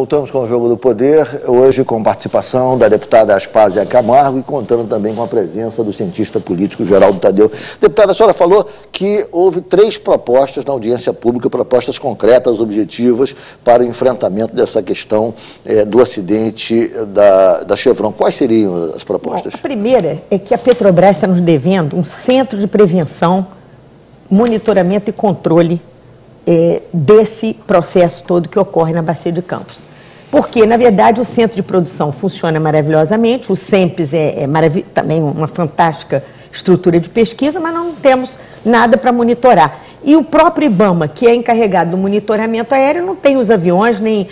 voltamos com o Jogo do Poder, hoje com participação da deputada Aspásia Camargo e contando também com a presença do cientista político Geraldo Thadeu. Deputada, a senhora falou que houve 3 propostas na audiência pública, propostas concretas, objetivas, para o enfrentamento dessa questão do acidente da Chevron. Quais seriam as propostas? Bom, a primeira é que a Petrobras está nos devendo um centro de prevenção, monitoramento e controle desse processo todo que ocorre na Bacia de Campos. Porque, na verdade, o centro de produção funciona maravilhosamente, o CEMPES também uma fantástica estrutura de pesquisa, mas não temos nada para monitorar. E o próprio IBAMA, que é encarregado do monitoramento aéreo, não tem os aviões nem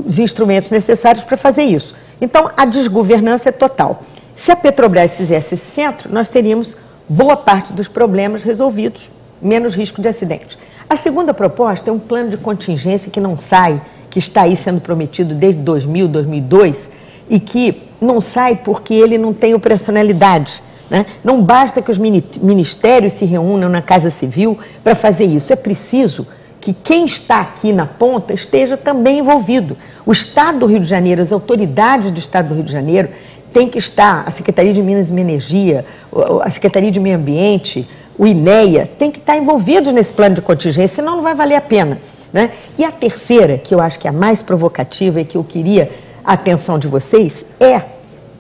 os instrumentos necessários para fazer isso. Então, a desgovernança é total. Se a Petrobras fizesse esse centro, nós teríamos boa parte dos problemas resolvidos, menos risco de acidente. A segunda proposta é um plano de contingência que não sai, que está aí sendo prometido desde 2000, 2002, e que não sai porque ele não tem operacionalidade, né? Não basta que os ministérios se reúnam na Casa Civil para fazer isso. É preciso que quem está aqui na ponta esteja também envolvido. O Estado do Rio de Janeiro, as autoridades do Estado do Rio de Janeiro, tem que estar, a Secretaria de Minas e Energia, a Secretaria de Meio Ambiente, o INEA, tem que estar envolvidos nesse plano de contingência, senão não vai valer a pena, né? E a terceira, que eu acho que é a mais provocativa e que eu queria a atenção de vocês, é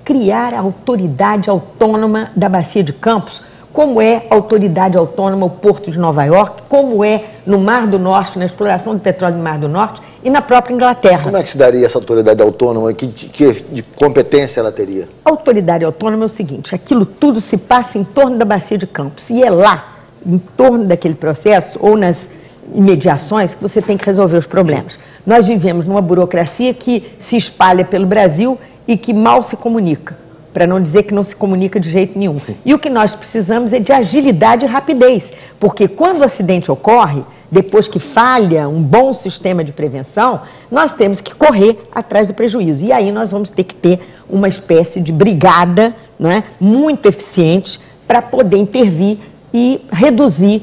criar a autoridade autônoma da Bacia de Campos, como é a autoridade autônoma o Porto de Nova York, como é no Mar do Norte, na exploração de petróleo no Mar do Norte e na própria Inglaterra. Como é que se daria essa autoridade autônoma? Que de competência ela teria? A autoridade autônoma é o seguinte, aquilo tudo se passa em torno da Bacia de Campos e é lá, em torno daquele processo ou nas imediações, que você tem que resolver os problemas. Nós vivemos numa burocracia que se espalha pelo Brasil e que mal se comunica, para não dizer que não se comunica de jeito nenhum. E o que nós precisamos é de agilidade e rapidez, porque quando o acidente ocorre, depois que falha um bom sistema de prevenção, nós temos que correr atrás do prejuízo. E aí nós vamos ter que ter uma espécie de brigada, não é, muito eficiente para poder intervir e reduzir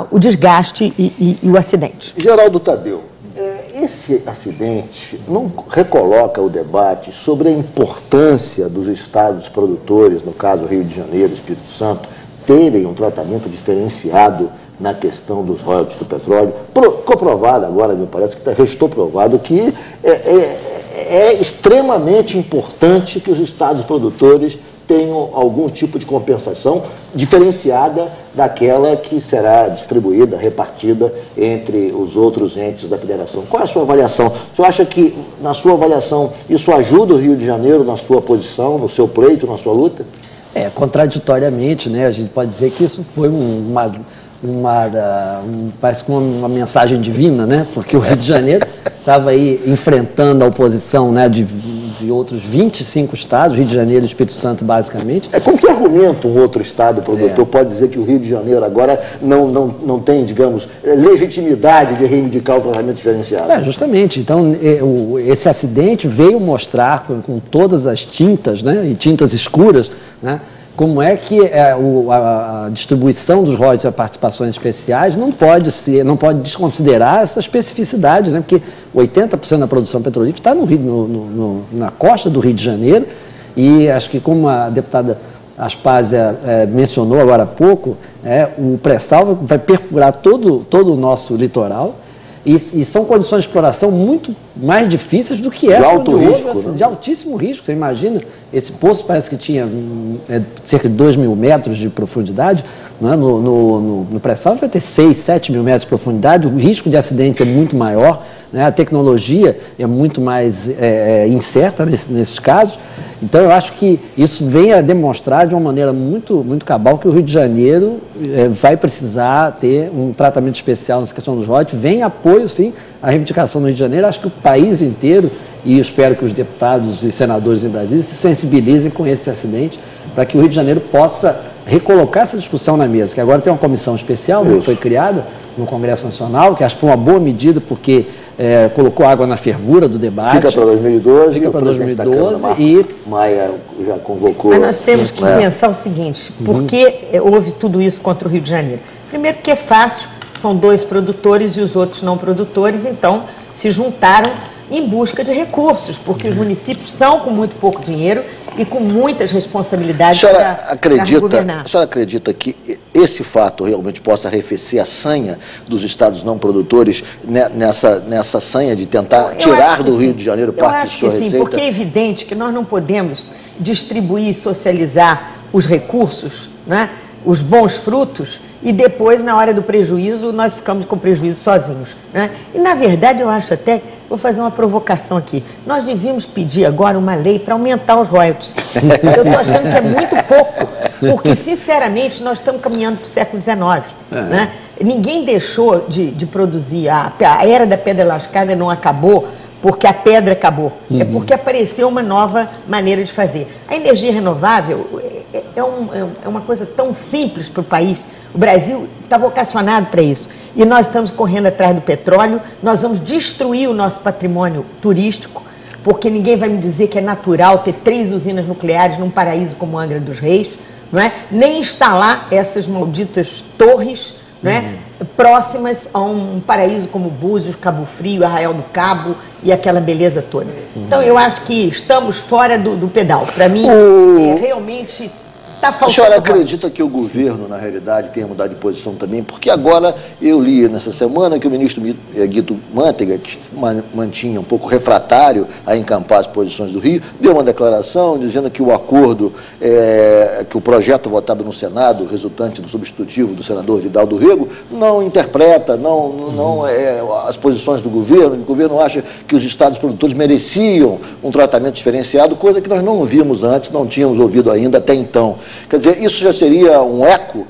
o desgaste e o acidente. Geraldo Thadeu, esse acidente não recoloca o debate sobre a importância dos estados produtores, no caso Rio de Janeiro, Espírito Santo, terem um tratamento diferenciado na questão dos royalties do petróleo? Ficou provado agora, me parece que restou provado que é extremamente importante que os estados produtores tenham algum tipo de compensação diferenciada daquela que será distribuída, repartida entre os outros entes da federação. Qual é a sua avaliação? O senhor acha que, na sua avaliação, isso ajuda o Rio de Janeiro na sua posição, no seu pleito, na sua luta? Contraditoriamente, né, a gente pode dizer que isso foi parece que uma mensagem divina, né? Porque o Rio de Janeiro estava aí enfrentando a oposição, né, de outros 25 estados, Rio de Janeiro e Espírito Santo, basicamente. Com que argumento um outro estado produtor pode dizer que o Rio de Janeiro agora não tem, digamos, legitimidade de reivindicar o tratamento diferenciado? Justamente. Então, esse acidente veio mostrar com todas as tintas, né, e tintas escuras, né, como é que a distribuição dos royalties a participações especiais não pode desconsiderar essa especificidade, né? Porque 80% da produção petrolífera está na costa do Rio de Janeiro e acho que, como a deputada Aspásia mencionou agora há pouco, o pré-sal vai perfurar todo o nosso litoral. E são condições de exploração muito mais difíceis do que essa. De alto risco, né? De altíssimo risco. Você imagina, esse poço parece que tinha cerca de 2.000 metros de profundidade, né? No pré-sal vai ter 6, 7 mil metros de profundidade, o risco de acidentes é muito maior, né? A tecnologia é muito mais incerta nesses casos. Então, eu acho que isso vem a demonstrar de uma maneira muito, muito cabal que o Rio de Janeiro vai precisar ter um tratamento especial nessa questão dos royalties. Vem apoio, sim, à reivindicação no Rio de Janeiro. Acho que o país inteiro, e espero que os deputados e senadores em Brasília se sensibilizem com esse acidente, para que o Rio de Janeiro possa recolocar essa discussão na mesa, que agora tem uma comissão especial, que foi criada no Congresso Nacional, que acho que foi uma boa medida, porque colocou água na fervura do debate. Fica para 2012. Fica para 2012 e Maia já convocou. Mas nós temos que pensar o seguinte, por que houve tudo isso contra o Rio de Janeiro? Primeiro que é fácil, são 2 produtores e os outros não produtores, então se juntaram em busca de recursos, porque os municípios estão com muito pouco dinheiro e com muitas responsabilidades para governar. A senhora acredita que esse fato realmente possa arrefecer a sanha dos estados não produtores nessa sanha de tentar tirar do Rio de Janeiro parte de sua receita? Sim, porque é evidente que nós não podemos distribuir e socializar os recursos, né, os bons frutos, e depois, na hora do prejuízo, nós ficamos com prejuízo sozinhos, né? E, na verdade, eu acho até, vou fazer uma provocação aqui, nós devíamos pedir agora uma lei para aumentar os royalties. Eu estou achando que é muito pouco, porque, sinceramente, nós estamos caminhando para o século XIX, né? Ninguém deixou de produzir, a era da pedra lascada não acabou porque a pedra acabou, é porque apareceu uma nova maneira de fazer. A energia renovável é uma coisa tão simples para o país. O Brasil está vocacionado para isso. E nós estamos correndo atrás do petróleo, nós vamos destruir o nosso patrimônio turístico, porque ninguém vai me dizer que é natural ter 3 usinas nucleares num paraíso como Angra dos Reis, não é? Nem instalar essas malditas torres, não é? Próximas a um paraíso como Búzios, Cabo Frio, Arraial do Cabo e aquela beleza toda. Então, eu acho que estamos fora do pedal. Para mim, realmente está faltando. A senhora acredita que o governo, na realidade, tenha mudado de posição também? Porque agora eu li nessa semana que o ministro Guido Mantega, que se mantinha um pouco refratário a encampar as posições do Rio, deu uma declaração dizendo que o acordo, que o projeto votado no Senado, resultante do substitutivo do senador Vidal do Rego, não interpreta, não as posições do governo. O governo acha que os estados produtores mereciam um tratamento diferenciado, coisa que nós não vimos antes, não tínhamos ouvido ainda até então. Quer dizer, isso já seria um eco,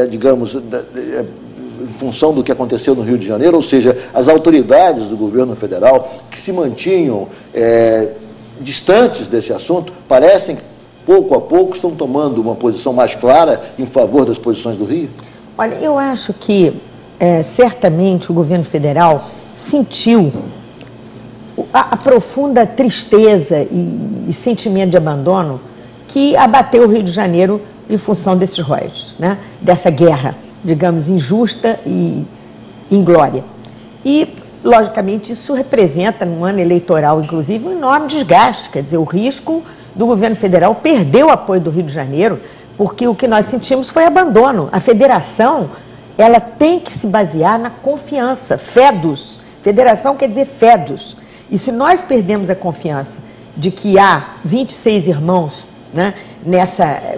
digamos, em função do que aconteceu no Rio de Janeiro, ou seja, as autoridades do governo federal que se mantinham distantes desse assunto, parecem, pouco a pouco, estão tomando uma posição mais clara em favor das posições do Rio? Olha, eu acho que, certamente, o governo federal sentiu a profunda tristeza e sentimento de abandono que abateu o Rio de Janeiro em função desses royalties, né? Dessa guerra, digamos, injusta e inglória. E, logicamente, isso representa, num ano eleitoral, inclusive, um enorme desgaste. Quer dizer, o risco do governo federal perder o apoio do Rio de Janeiro, porque o que nós sentimos foi abandono. A federação, ela tem que se basear na confiança, FEDUS. Federação quer dizer FEDUS. E se nós perdemos a confiança de que há 26 irmãos, né,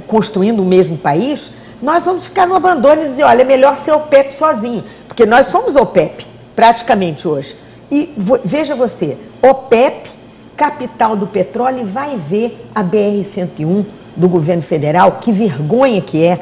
construindo o mesmo país, nós vamos ficar no abandono e dizer, olha, é melhor ser OPEP sozinho, porque nós somos OPEP, praticamente hoje. E veja você, OPEP, capital do petróleo, e vai ver a BR-101 do governo federal, que vergonha que é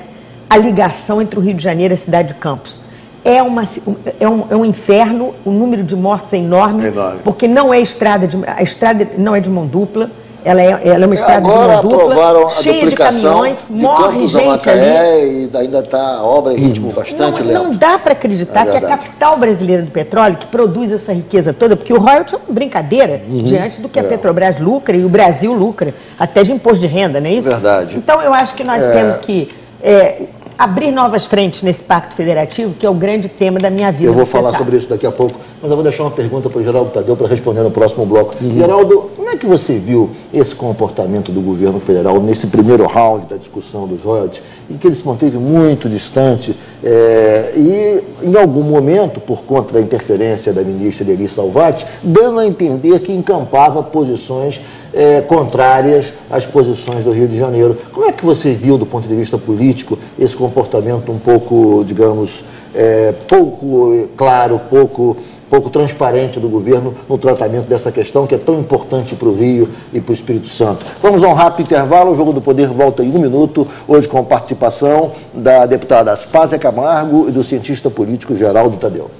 a ligação entre o Rio de Janeiro e a cidade de Campos. É um inferno, o número de mortos é enorme, porque não é a estrada não é de mão dupla, ela é uma estrada de mão dupla, cheia de caminhões, morre gente ali. E ainda está a obra em ritmo bastante lento. Não dá para acreditar que a capital brasileira do petróleo, que produz essa riqueza toda, porque o royalty é uma brincadeira diante do que a Petrobras lucra e o Brasil lucra, até de imposto de renda, não é isso? Verdade. Então, eu acho que nós temos que abrir novas frentes nesse pacto federativo, que é o grande tema da minha vida. Eu vou falar sobre isso daqui a pouco, mas eu vou deixar uma pergunta para o Geraldo Tadeu para responder no próximo bloco. Geraldo, como é que você viu esse comportamento do governo federal nesse primeiro round da discussão dos royalties, em que ele se manteve muito distante e, em algum momento, por conta da interferência da ministra Eli Salvati, dando a entender que encampava posições contrárias às posições do Rio de Janeiro. Como é que você viu, do ponto de vista político, esse comportamento um pouco, digamos, pouco claro, pouco transparente do governo no tratamento dessa questão que é tão importante para o Rio e para o Espírito Santo? Vamos a um rápido intervalo, o Jogo do Poder volta em 1 minuto, hoje com participação da deputada Aspásia Camargo e do cientista político Geraldo Tadeu.